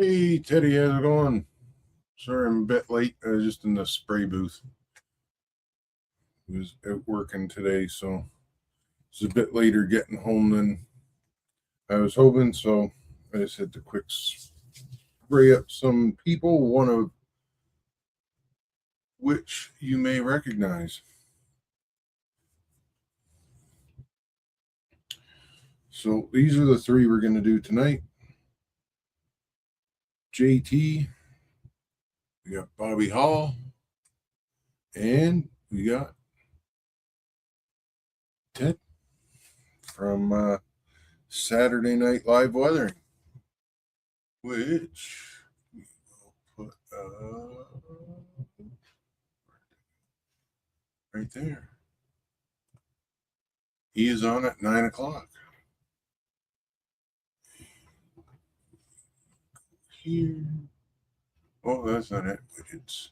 Hey Teddy, how's it going? Sorry I'm a bit late. I was just in the spray booth. I was out working today, so it's a bit later getting home than I was hoping. So I just had to quick spray up some people, one of which you may recognize. So these are the three we're going to do tonight. JT, we got Bobby Hall, and we got Ted from Saturday Night Live Weathering, which we will put right there. He is on at 9 o'clock. Here. Oh, that's not it. It's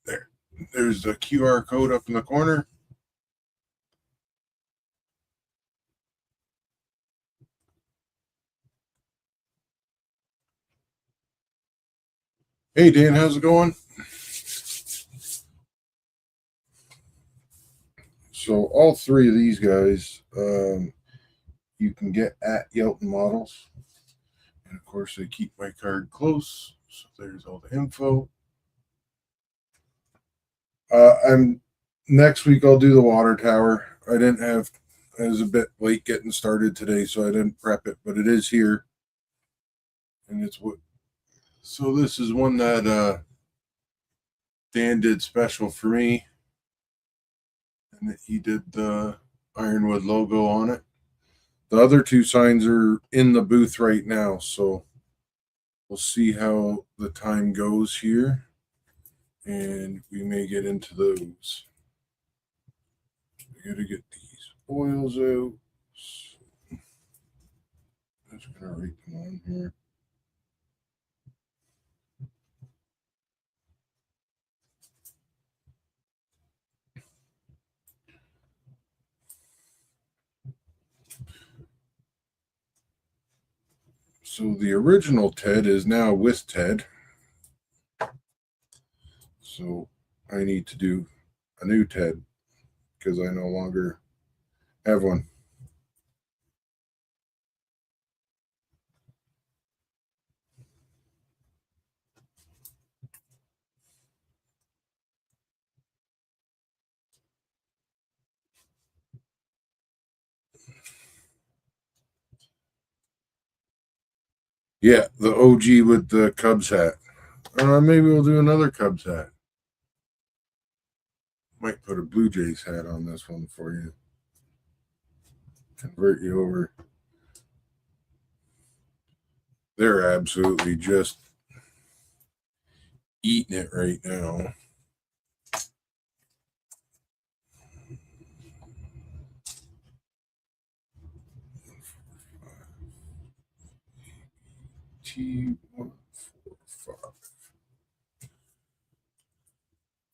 there. There's the QR code up in the corner. Hey, Dan, how's it going? So, all three of these guys you can get at Yelton Models. And of course, I keep my card close. So, there's all the info. I'm next week, I'll do the water tower. I was a bit late getting started today, so I didn't prep it, but it is here. And it's what. So, this is one that Dan did special for me. And he did the Ironwood logo on it. The other two signs are in the booth right now, so we'll see how the time goes here, and we may get into those. I gotta get these oils out. I'm just gonna write them on here. So the original Ted is now with Ted. So I need to do a new Ted because I no longer have one. Yeah, the OG with the Cubs hat. Maybe we'll do another Cubs hat. Might put a Blue Jays hat on this one for you. Convert you over. They're absolutely just eating it right now. T145.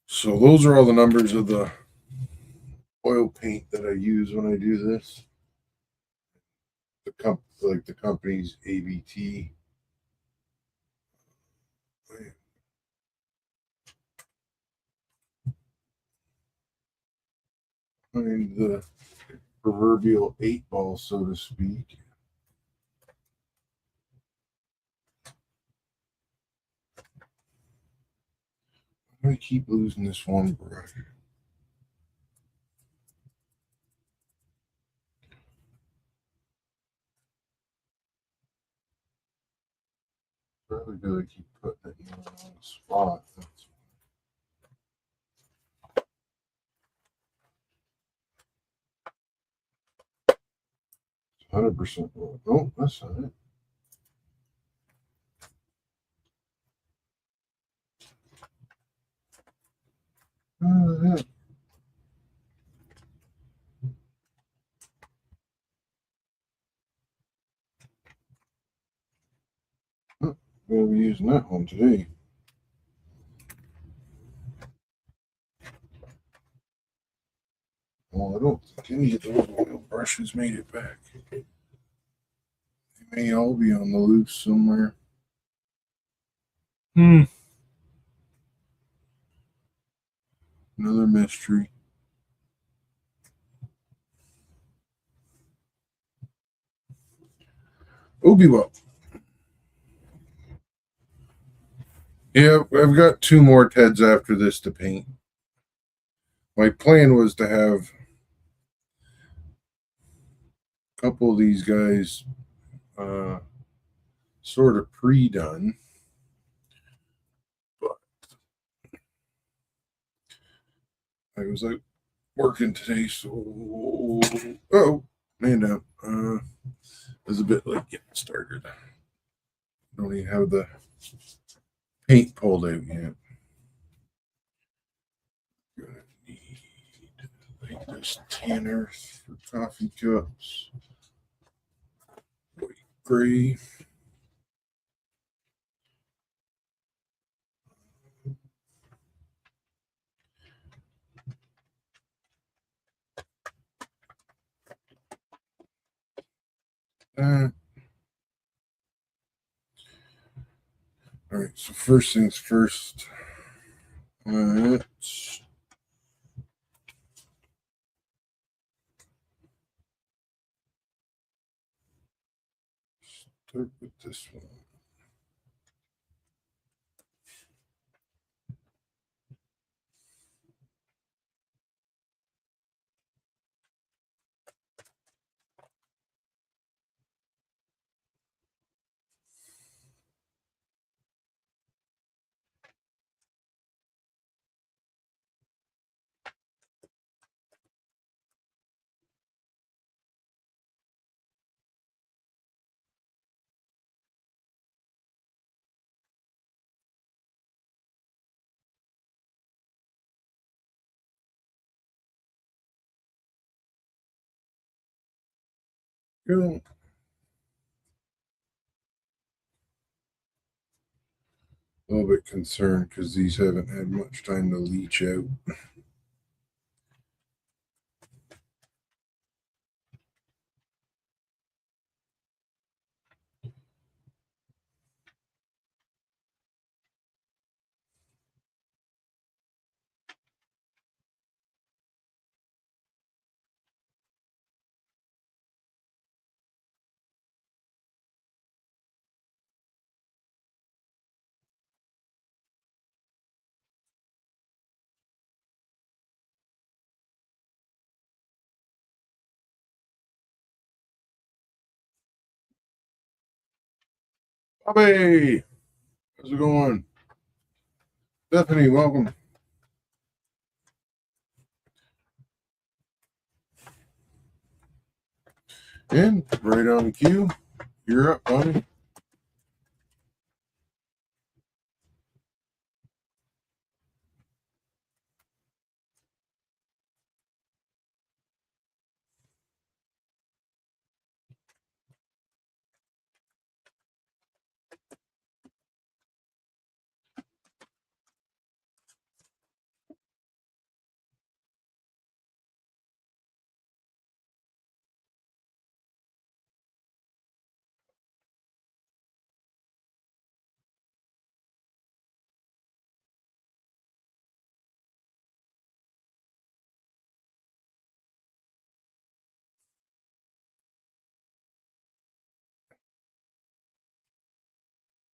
So those are all the numbers of the oil paint that I use when I do this. The company's ABT. Find the proverbial 8-ball, so to speak. I keep losing this one brush. Probably because I keep putting it in the wrong spot. That's 100% wrong. No, that's not it. Yeah. We'll be using that one today. Well, I don't think any of those oil brushes made it back. They may all be on the loose somewhere. Another mystery. Obi-Wan. Yeah, I've got 2 more Teds after this to paint. My plan was to have a couple of these guys sort of pre-done. But I was like working today, so man down. It was a bit late getting started. Don't even have the paint pulled out yet. Gonna need like this tan earth for coffee cups. White gray. All right, so first things first. Let's start with this one. Go. A little bit concerned because these haven't had much time to leach out. Bobby, how's it going? Stephanie, welcome. And right on cue, you're up, Bobby.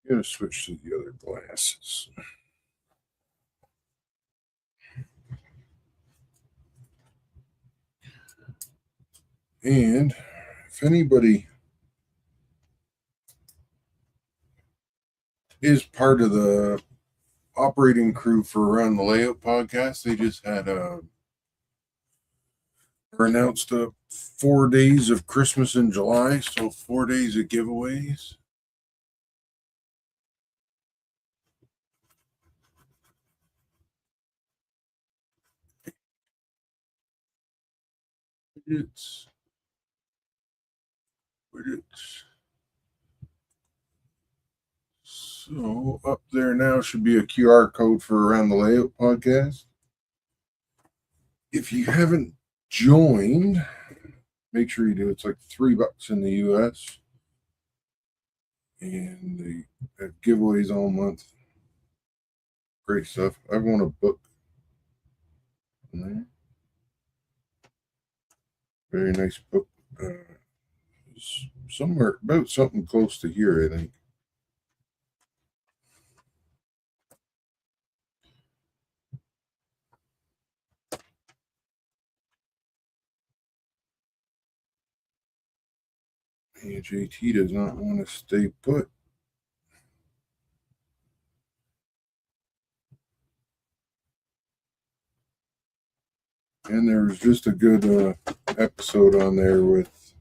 I'm gonna switch to the other glasses. And if anybody is part of the operating crew for Around the Layout podcast, they just had announced 4 days of Christmas in July, so 4 days of giveaways. Widgets. So up there now should be a QR code for Around the Layout podcast. If you haven't joined, make sure you do. It's like $3 in the US. and they have giveaways all month. Great stuff. I won a book in there. Very nice book. Somewhere about something close to here, I think. And JT does not want to stay put. And there was just a good episode on there with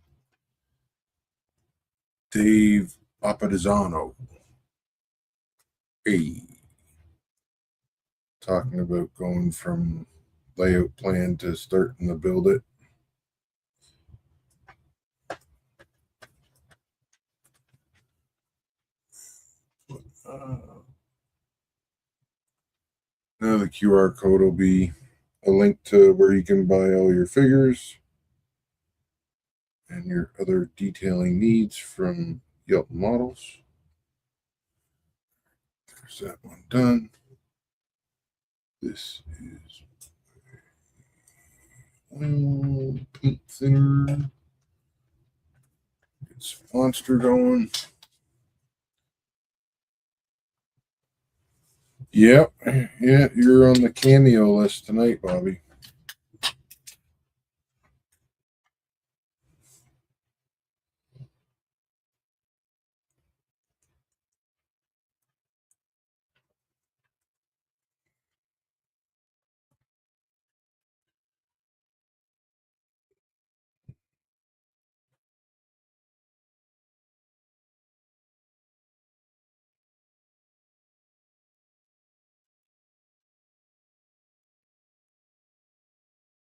Dave Papadizano. Hey, talking about going from layout plan to starting to build it. Now the QR code will be a link to where you can buy all your figures and your other detailing needs from Yelp Models. There's that one done. This is oil paint thinner. It's monster going. Yep. Yeah, you're on the cameo list tonight, Bobby.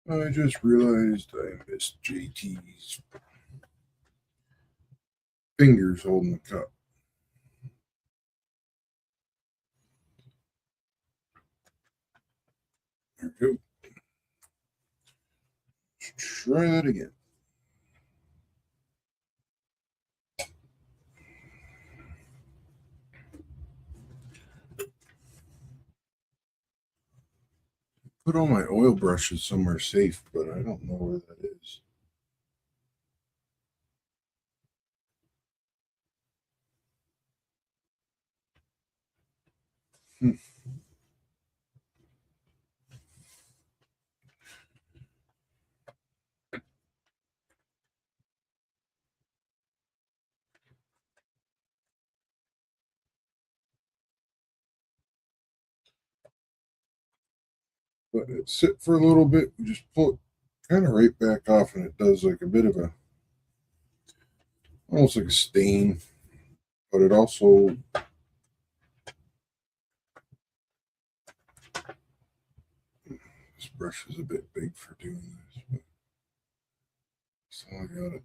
I just realized I missed JT's fingers holding the cup. There we go. Let's try that again. Put all my oil brushes somewhere safe, but I don't know where that is. Let it sit for a little bit. We just pull it kind of right back off, and it does like a bit of a almost like a stain, but it also this brush is a bit big for doing this. But so I got it.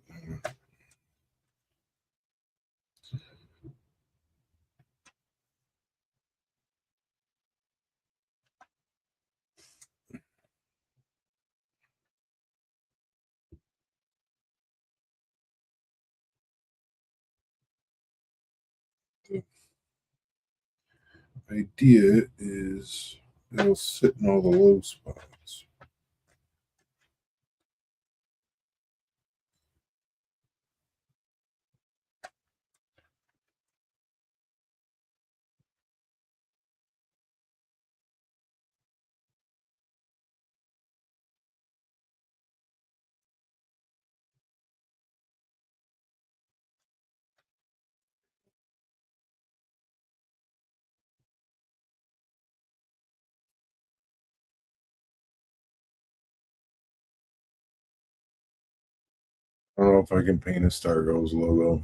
The idea is it'll sit in all the low spots. I don't know if I can paint a Stargo's logo.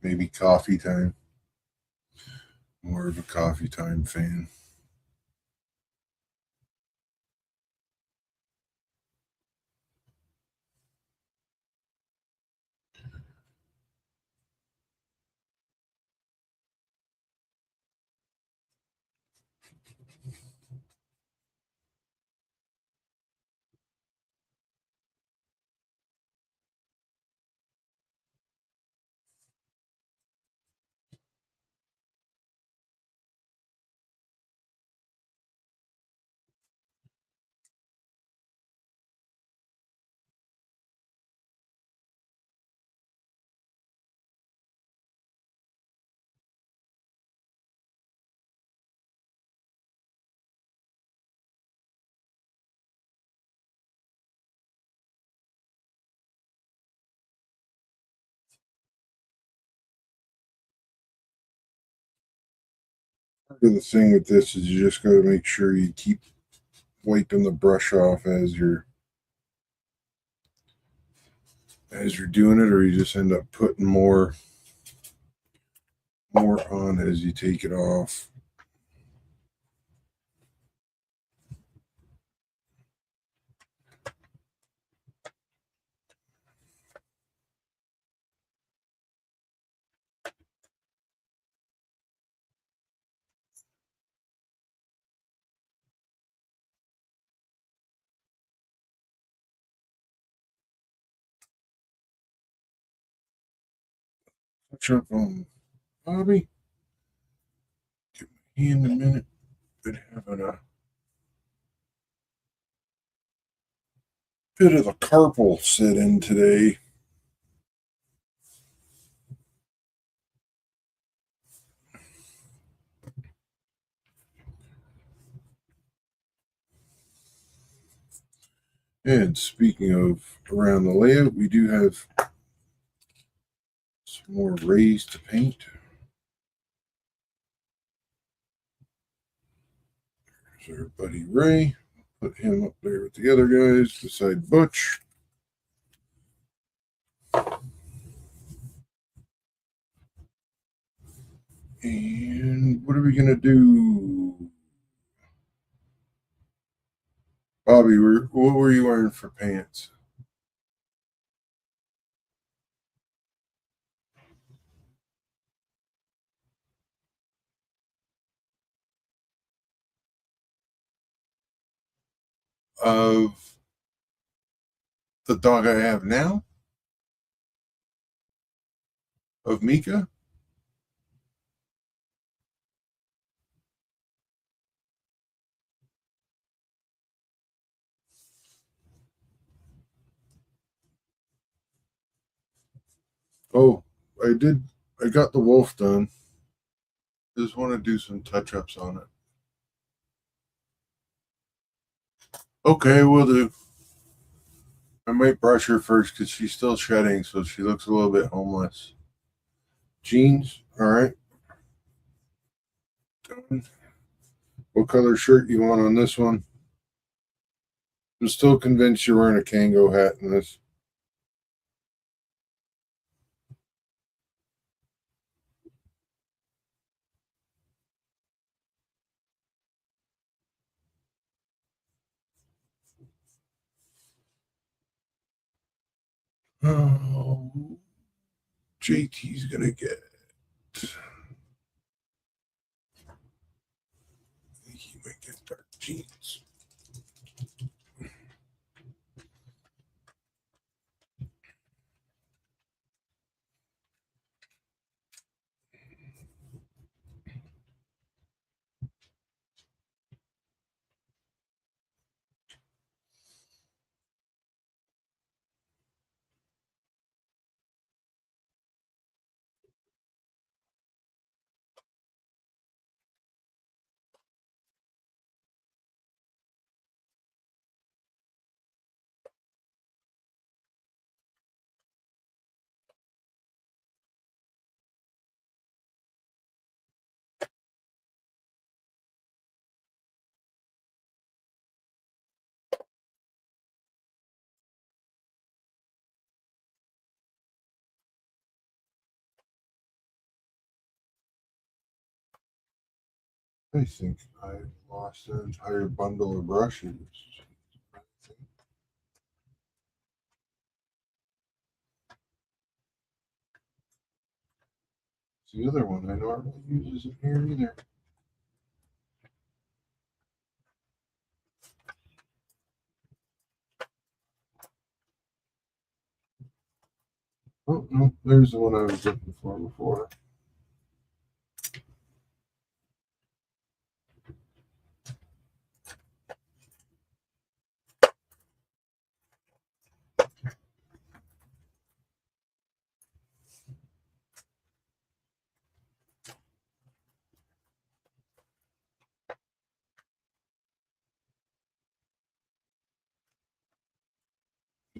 Maybe coffee time. More of a coffee time fan. Part of the thing with this is you just got to make sure you keep wiping the brush off as you're doing it, or you just end up putting more on as you take it off. Touch up on Bobby. Give my hand a minute. Been having a bit of a carpal sit in today. And speaking of around the layout, we do have some more rays to paint. There's our buddy Ray. Put him up there with the other guys beside Butch. And what are we going to do? Bobby, what were you wearing for pants? Of the dog I have now? Of Mika? Oh, I did. I got the wolf done. Just want to do some touch ups on it. Okay, we'll do. I might brush her first because she's still shedding, so she looks a little bit homeless. Jeans, all right. Done. What color shirt you want on this one? I'm still convinced you're wearing a Kango hat in this. Oh, JT's gonna get. He might get dark jeans. I think I lost an entire bundle of brushes. The other one I normally use isn't here either. Oh no, there's the one I was looking for before.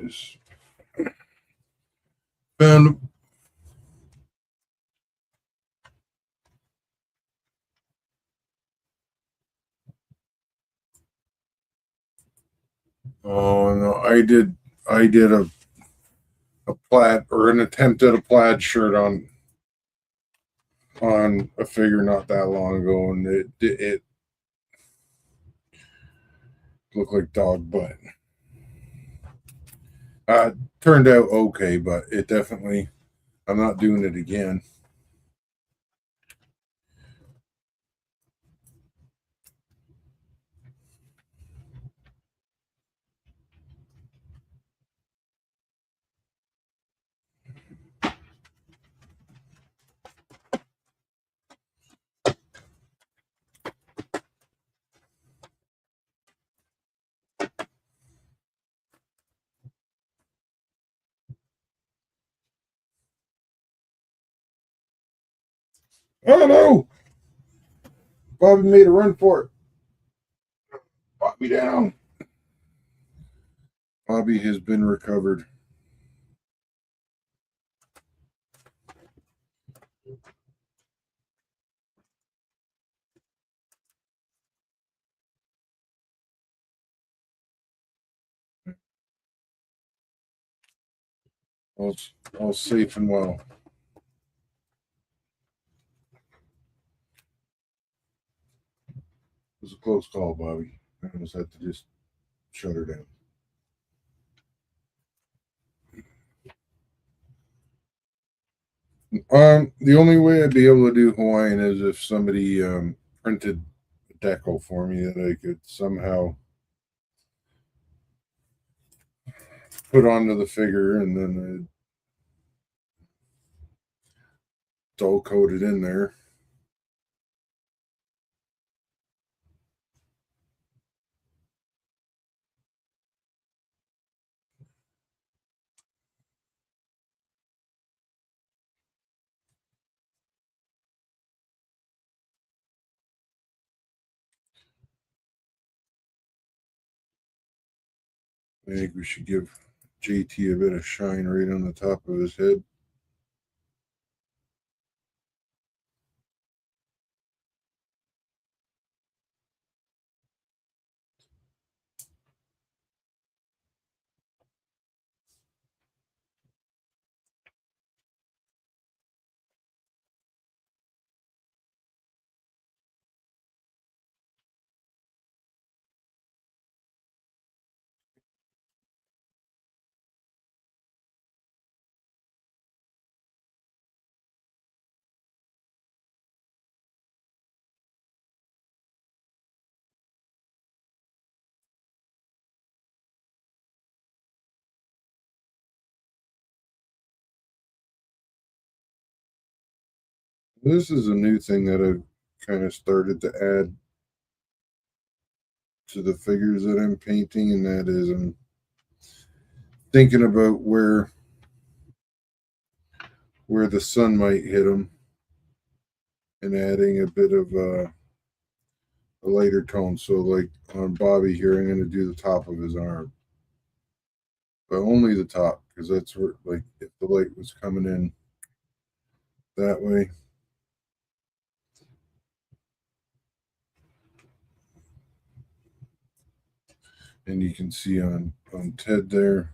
Just found Oh no, I did a plaid or an attempt at a plaid shirt on a figure not that long ago, and it looked like dog butt. Turned out okay, but it definitely, I'm not doing it again. Oh no! Bobby made a run for it. Bobby down. Bobby has been recovered. All, all safe and well. It was a close call, Bobby. I almost had to just shut her down. The only way I'd be able to do Hawaiian is if somebody printed a decal for me that I could somehow put onto the figure, and then it's all coated in there. I think we should give JT a bit of shine right on the top of his head. This is a new thing that I've kind of started to add to the figures that I'm painting, and that is I'm thinking about where the sun might hit them and adding a bit of a lighter tone. So, like on Bobby here, I'm going to do the top of his arm, but only the top because that's where, like, if the light was coming in that way. And you can see on Ted there,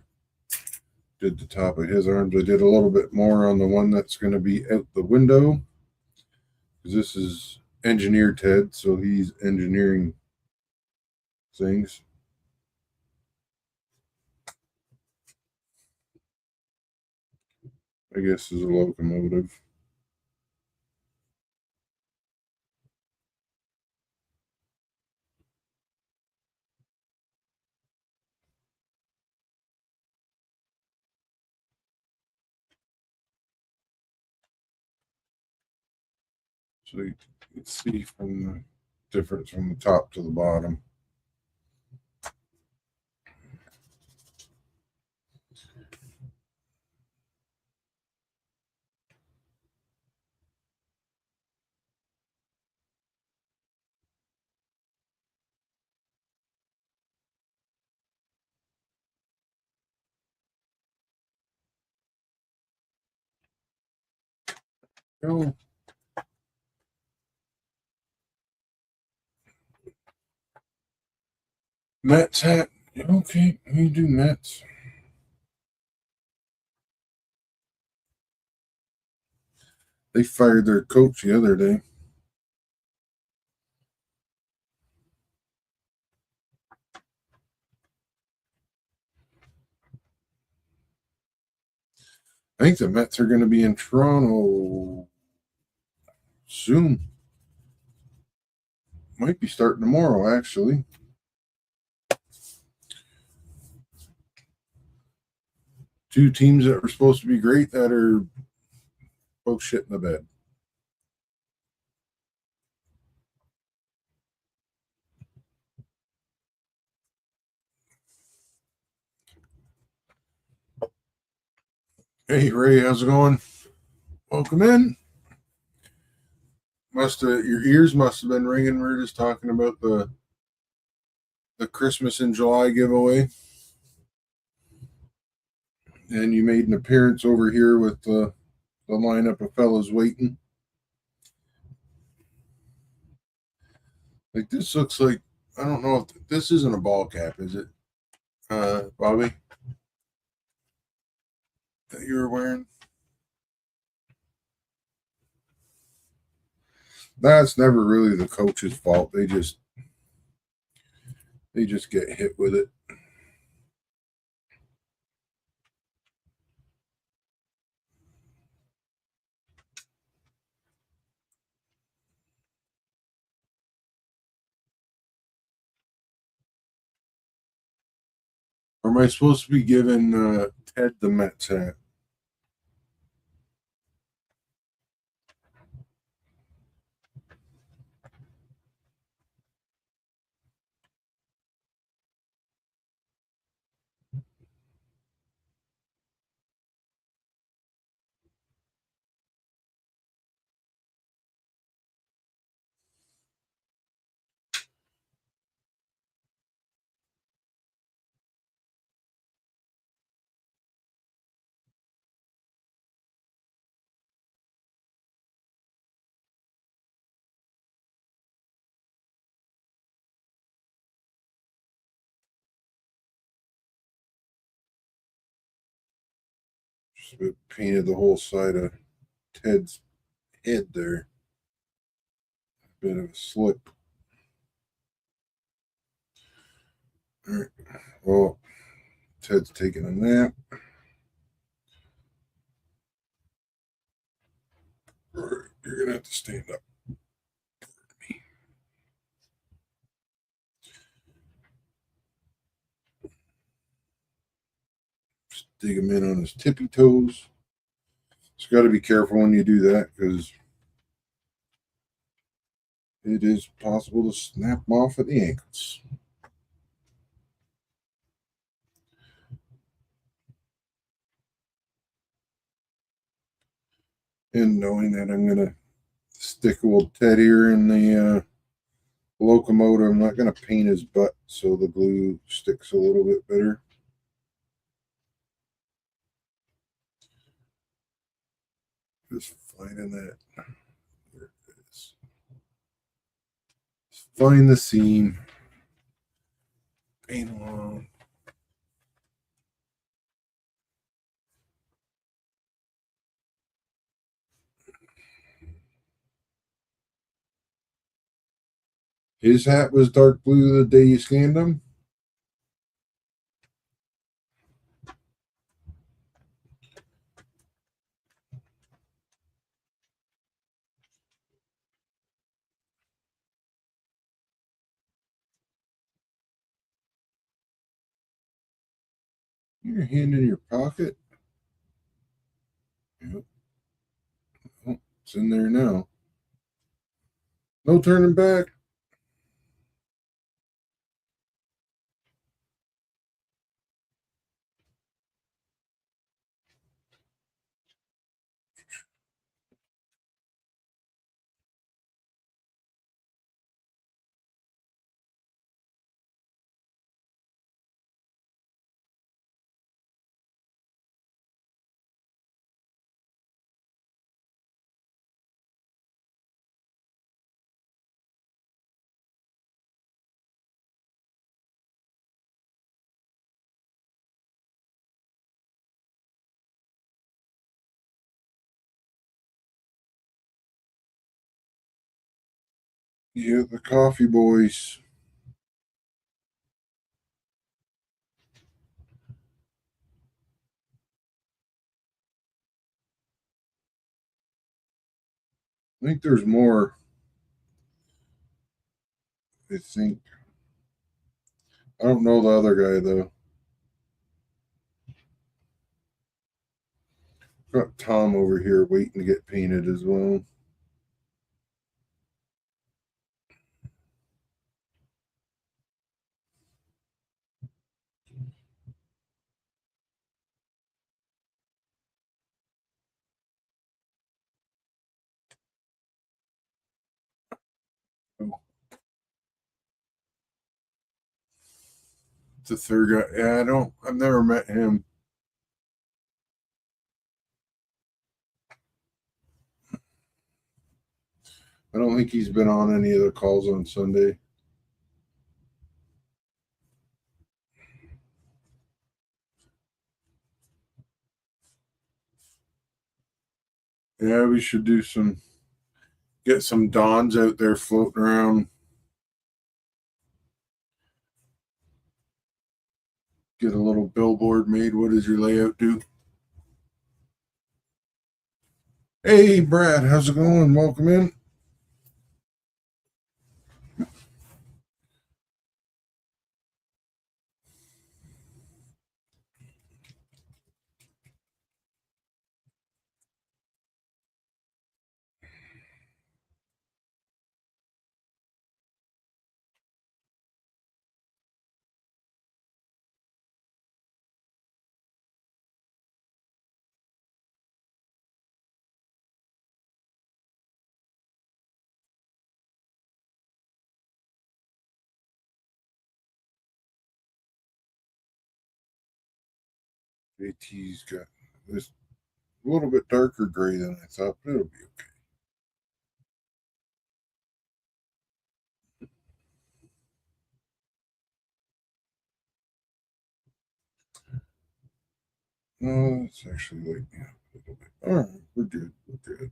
did the top of his arms. I did a little bit more on the one that's going to be out the window because this is engineer Ted, so he's engineering things. I guess is a locomotive. So you can see from the difference from the top to the bottom. Oh, Matt's hat. Okay, we do Mets. They fired their coach the other day. I think the Mets are going to be in Toronto soon. Might be starting tomorrow, actually. Two teams that were supposed to be great that are both shit in the bed. Hey Ray, how's it going? Welcome in. Your ears must have been ringing. We are just talking about the Christmas in July giveaway, and you made an appearance over here with the lineup of fellas waiting. Like this looks like, I don't know if this isn't a ball cap, is it, Bobby? That you were wearing? That's never really the coach's fault. They just get hit with it. Or am I supposed to be giving Ted the Mets hat? Just painted the whole side of Ted's head there. Bit of a slip. All right. Well, Ted's taking a nap. All right, you're gonna have to stand up. Just dig him in on his tippy toes. Just got to be careful when you do that because it is possible to snap them off at the ankles. And knowing that I'm gonna stick old Ted here in the locomotive, I'm not gonna paint his butt so the glue sticks a little bit better. Just finding that. There it is. Just find the seam. Paint along. His hat was dark blue the day you scanned him. Your hand in your pocket. Yep. Oh, it's in there now. No turning back. Yeah, the coffee boys. I think there's more. I think. I don't know the other guy though. Got Tom over here waiting to get painted as well. Oh, the third guy. Yeah, I don't. I've never met him. I don't think he's been on any of the calls on Sunday. Yeah, we should do some. Get some Dons out there floating around. Get a little billboard made. What does your layout do? Hey, Brad, how's it going? Welcome in. JT's got this a little bit darker gray than I thought, but it'll be okay. No, it's actually lightening up a little bit. All right, we're good. We're good.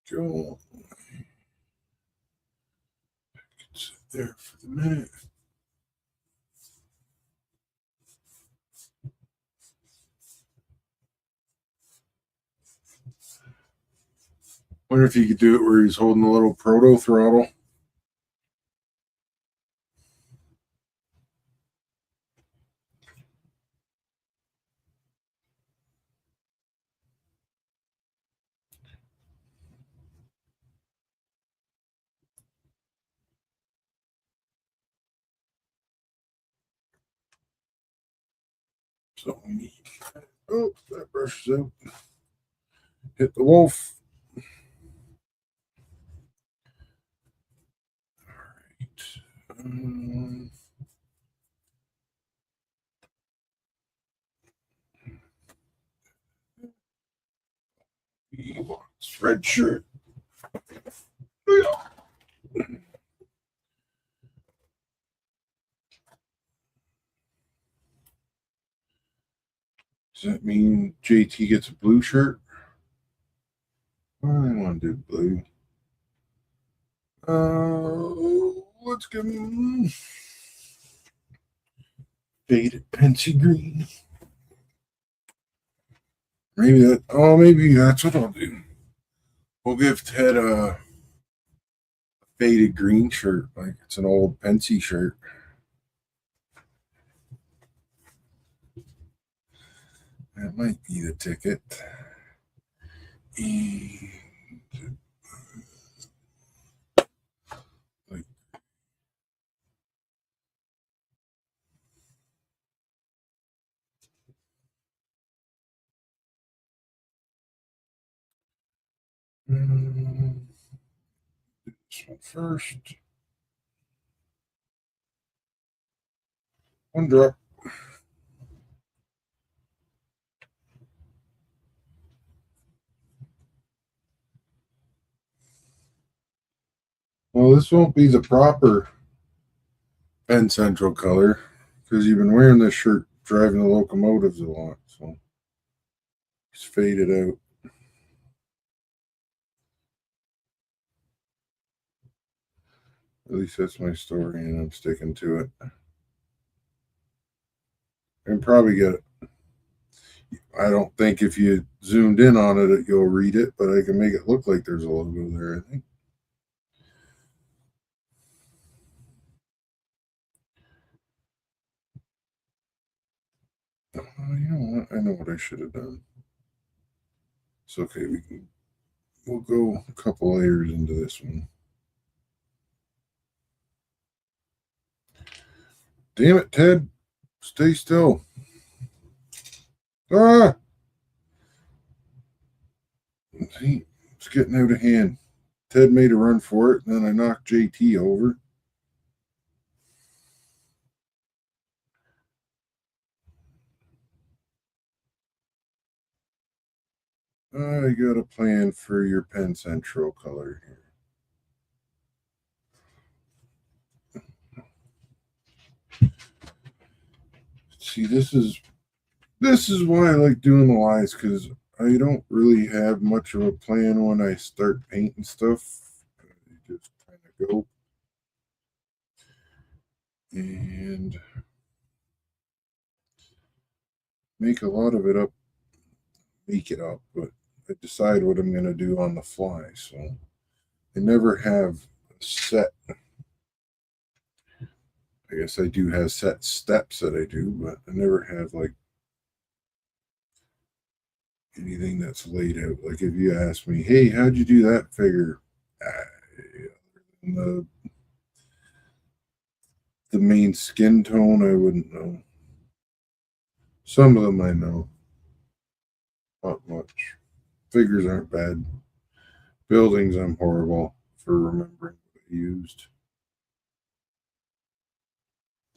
Joe, sit there for the minute. Wonder if you could do it where he's holding a little proto throttle. So we need. Oh, that brush is out. Hit the wolf. All right. He wants red shirt. Does that mean JT gets a blue shirt? I want to do blue. Let's give him faded Pensy green. Maybe that. Oh, maybe that's what I'll do. We'll give Ted a faded green shirt, like it's an old Pensy shirt. That might be the ticket. Like, this one first. One drop. Well, this won't be the proper Penn Central color because you've been wearing this shirt driving the locomotives a lot, so it's faded out. At least that's my story, and I'm sticking to it. And probably get it. I don't think if you zoomed in on it, you'll read it, but I can make it look like there's a logo there, I think. You know what? I know what I should have done. It's okay. We'll go a couple layers into this one. Damn it, Ted. Stay still. Ah! See, it's getting out of hand. Ted made a run for it, and then I knocked JT over. I got a plan for your Penn Central color here. See, this is why I like doing the lies, because I don't really have much of a plan when I start painting stuff. I just kind of go and make a lot of it up, but I decide what I'm going to do on the fly. So I never have a set. I guess I do have set steps that I do, but I never have like anything that's laid out. Like if you ask me, hey, how'd you do that figure? The main skin tone, I wouldn't know. Some of them I know, not much. Figures aren't bad. Buildings, I'm horrible for remembering what I used.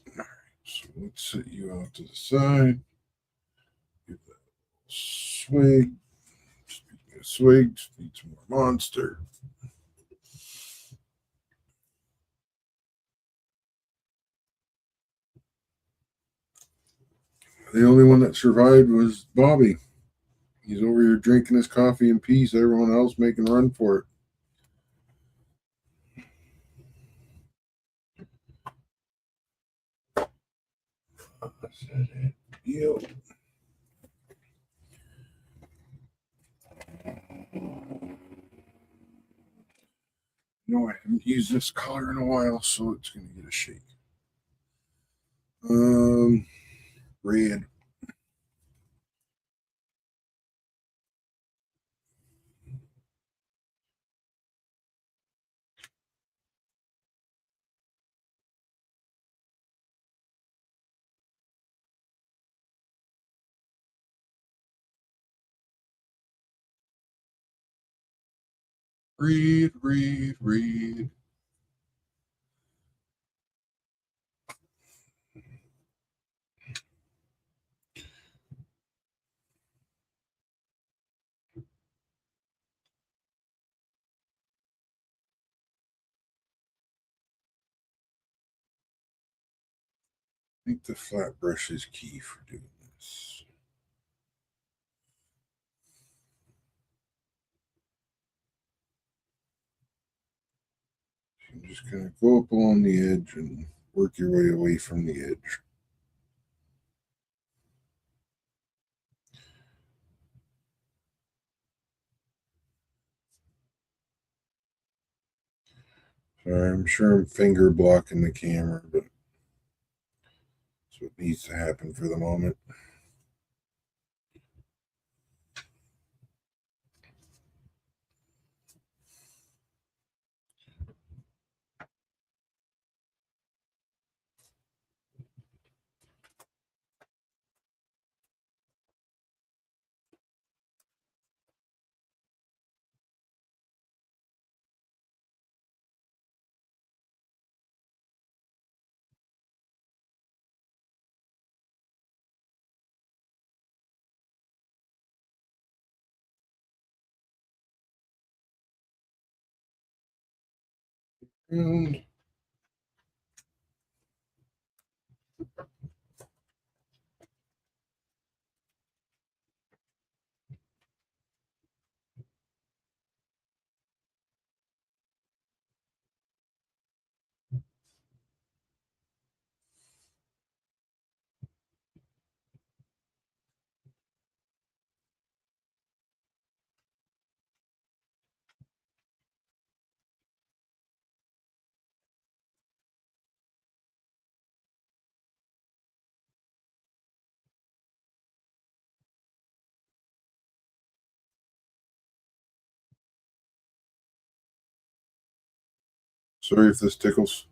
All right, so let's set you out to the side. Give that a swig. Speaking of swigs, need some more Monster. The only one that survived was Bobby. He's over here drinking his coffee in peace. Everyone else making a run for it. Yep. No, I haven't used this color in a while, so it's going to get a shake. Red. Red, red, red. I think the flat brush is key for doing this. You just kind of go up along the edge and work your way away from the edge. Sorry, I'm sure I'm finger blocking the camera, but that's what needs to happen for the moment. And sorry if this tickles.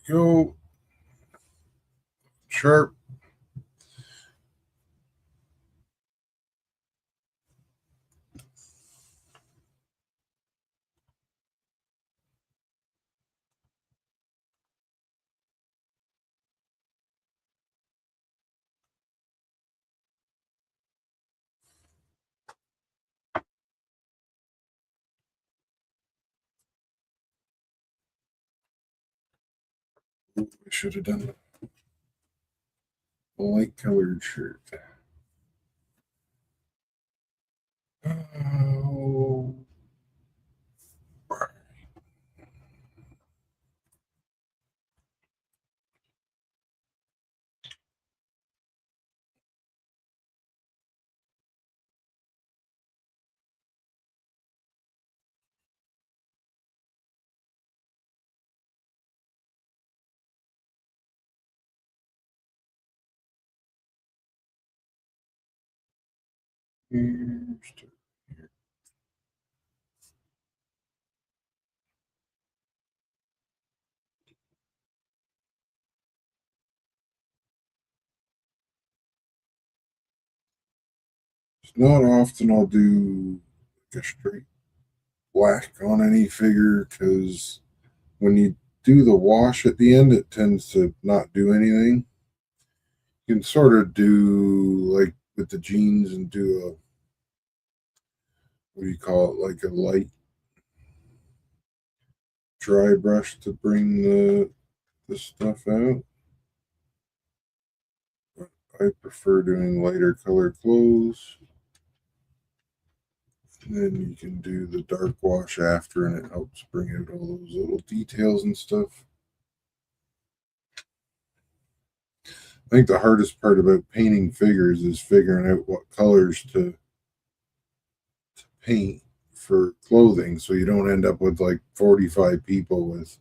Go sharp. I should have done a light colored shirt. Oh, here's to here. It's not often I'll do like a straight black on any figure because when you do the wash at the end, it tends to not do anything. You can sort of do like with the jeans and do a what do you call it, like a light dry brush to bring the stuff out. But I prefer doing lighter color clothes. And then you can do the dark wash after, and it helps bring out all those little details and stuff. I think the hardest part about painting figures is figuring out what colors to paint for clothing so you don't end up with like 45 people with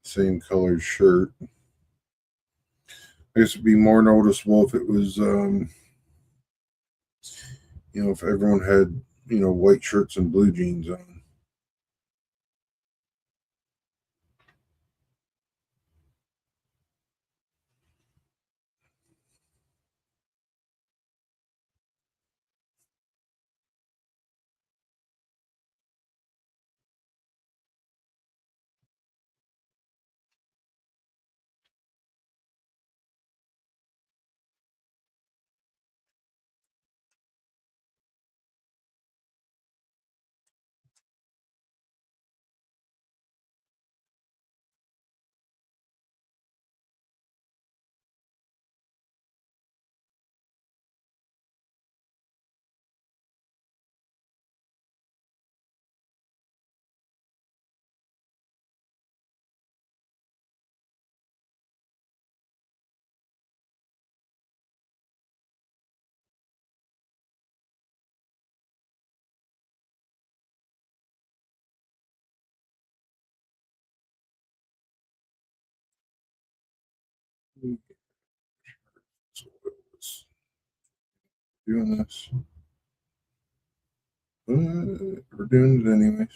same colored shirt. I guess it'd be more noticeable if it was, if everyone had, white shirts and blue jeans on. So it was doing this. We're doing it anyways.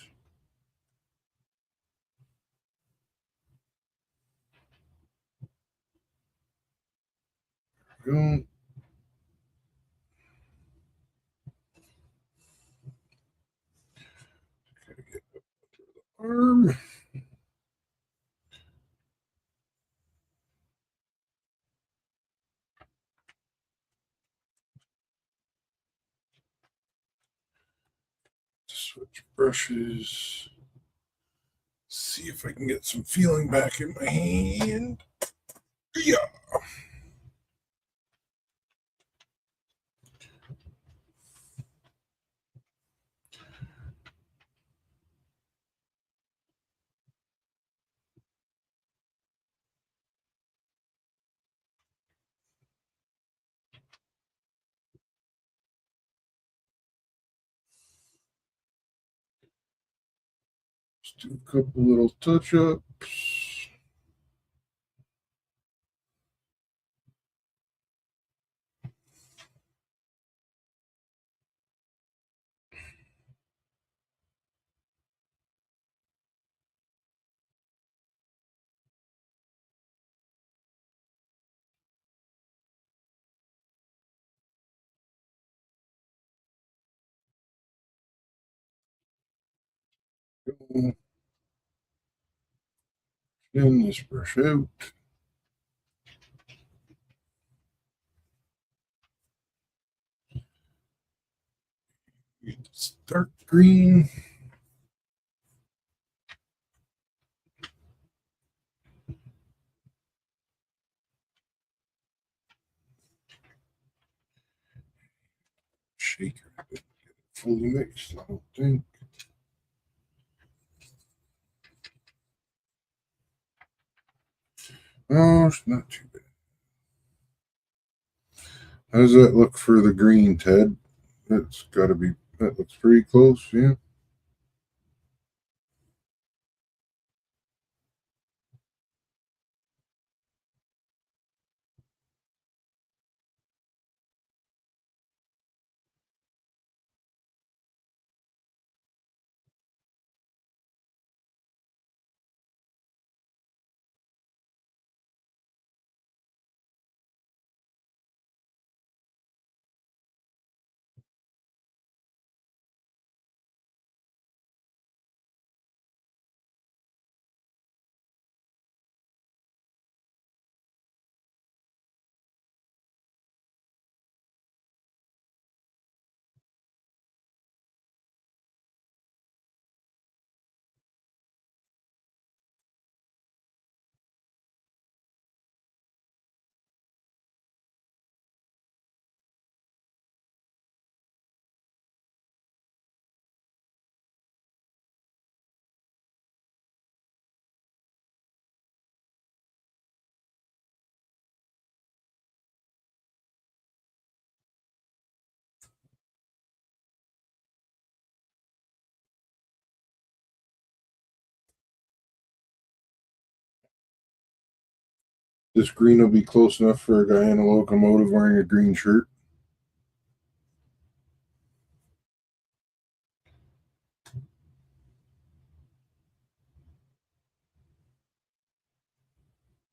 Go. Arm. Switch brushes. See if I can get some feeling back in my hand. Yeah. Just do a couple little touch-ups. Then this brush out. It's dark green. Shaker. Didn't get it fully mixed, I don't think. Oh, it's not too bad. How does that look for the green, Ted? That's got to be, that looks pretty close, yeah. This green will be close enough for a guy in a locomotive wearing a green shirt.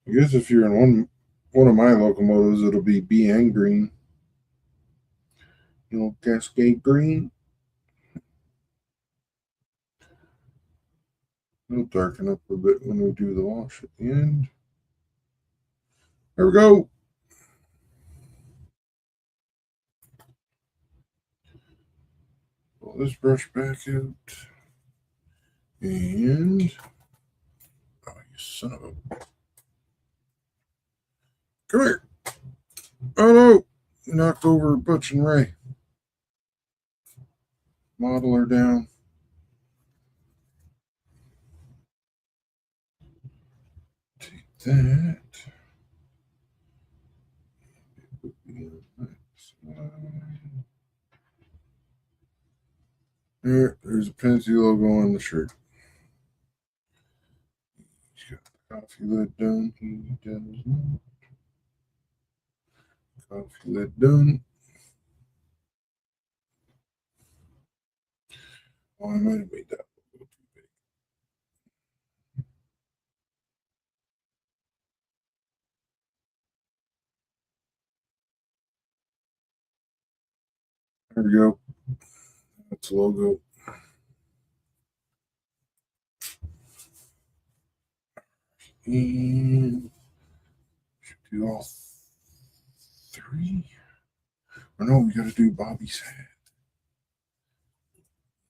I guess if you're in one of my locomotives, it'll be BN green. You know, Cascade green. It'll darken up a bit when we do the wash at the end. There we go. Pull this brush back out. And oh, you son of a, come here. Oh no, you knocked over Butch and Ray. Model her down. Take that. There's a Penske logo on the shirt. He's got the coffee lid done. He does not. Coffee lid done. Oh, I might have made that a little too big. There we go. That's the logo. And should do all three. Oh no, we got to do Bobby's hat.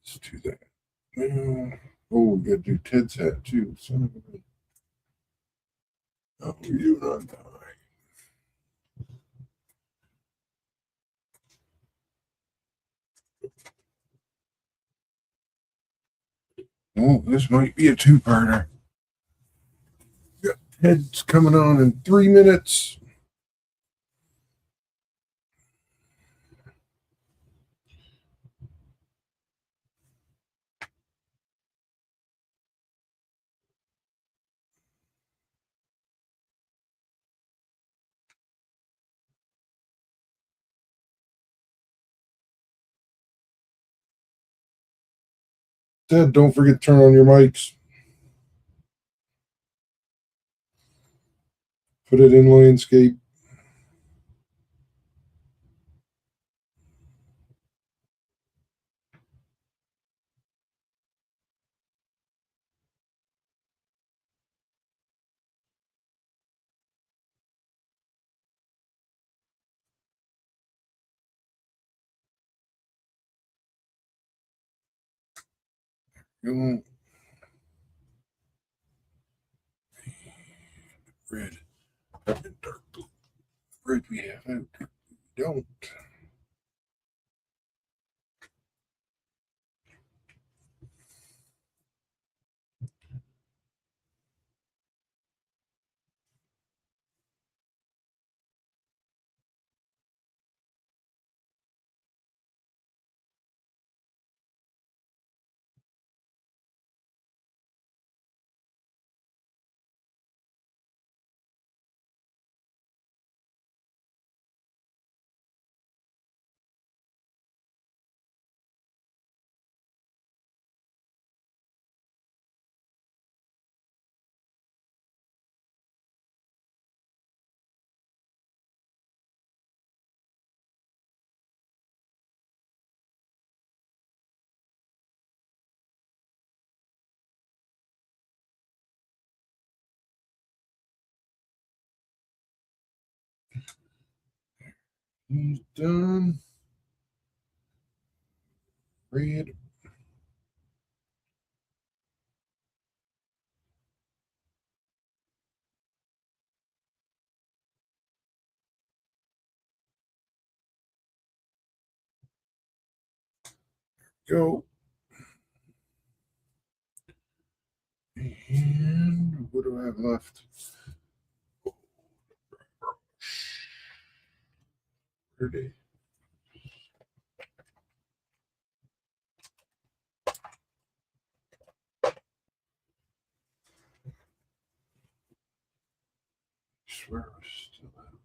Let's do that. Oh, we gotta do Ted's hat too. Son of a. Oh, you not die. Oh, this might be a two-parter. Got Ted's coming on in 3 minutes. Ted, don't forget to turn on your mics. Put it in landscape. Go. Red. And dark blue. Red we have out. We don't. He's done. Red. Go. And what do I have left? Ready. I swear I still have.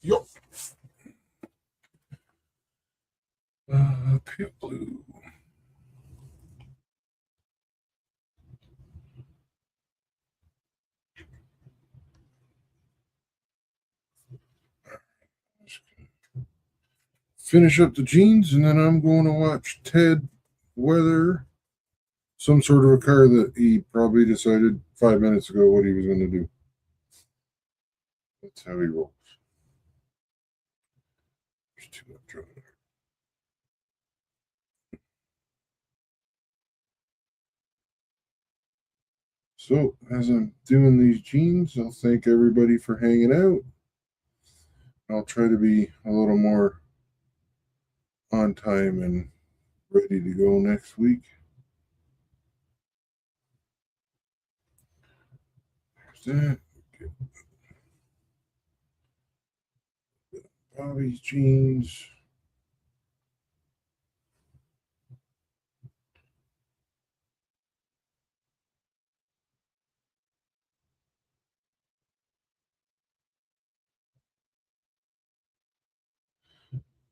Yup. Pale blue. Finish up the jeans, and then I'm going to watch Ted weather some sort of a car that he probably decided 5 minutes ago what he was going to do. That's how he rolls. There's too much on there. So, as I'm doing these jeans, I'll thank everybody for hanging out. I'll try to be a little more on time and ready to go next week. There's that. Bobby's jeans.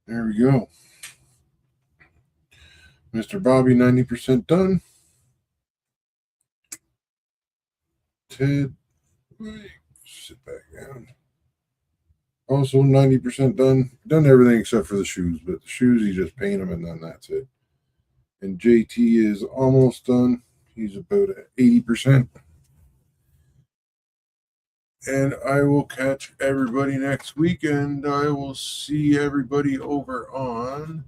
There we go. Mr. Bobby, 90% done. Ted, sit back down. Also 90% done. Done everything except for the shoes, but the shoes, you just paint them and then that's it. And JT is almost done. He's about at 80%. And I will catch everybody next week, and I will see everybody over on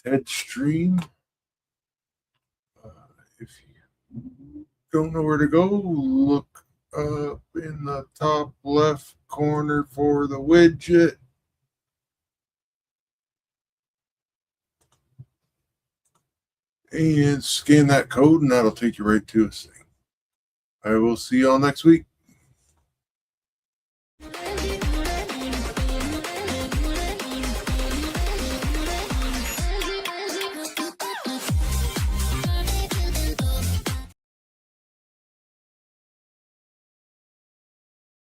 Ted Stream. If you don't know where to go, look up in the top left corner for the widget. And scan that code, and that'll take you right to a thing. I will see y'all next week.